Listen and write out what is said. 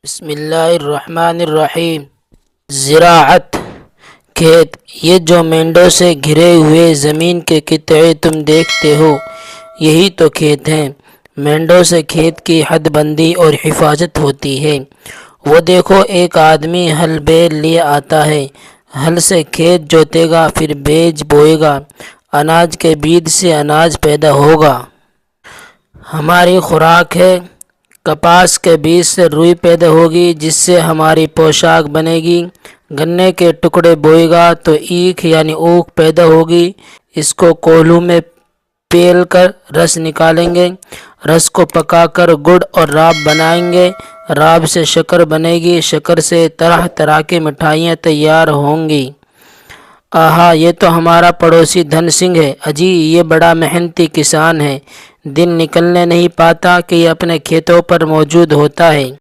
بسم اللہ الرحمن الرحیم۔ زراعت، کھیت، یہ جو مینڈوں سے گھرے ہوئے زمین کے قطعے تم دیکھتے ہو، یہی تو کھیت ہیں۔ مینڈوں سے کھیت کی حد بندی اور حفاظت ہوتی ہے۔ وہ دیکھو، ایک آدمی ہل بیل لیے آتا ہے، ہل سے کھیت جوتے گا، پھر بیج بوئے گا، اناج کے بیج سے اناج پیدا ہوگا۔ ہماری خوراک ہے، کپاس کے بیج سے روئی پیدا ہوگی جس سے ہماری پوشاک بنے گی۔ گنے کے ٹکڑے بوئے گا تو اینکھ یعنی اوک پیدا ہوگی، اس کو کولوں میں پیل کر رس نکالیں گے، رس کو پکا کر گڑ اور راب بنائیں گے، راب سے شکر بنے گی، شکر سے طرح طرح کی مٹھائیاں تیار ہوں گی۔ آہا، یہ تو ہمارا پڑوسی دھن سنگھ ہے، اجی یہ بڑا محنتی کسان ہے، دن نکلنے نہیں پاتا کہ یہ اپنے کھیتوں پر موجود ہوتا ہے۔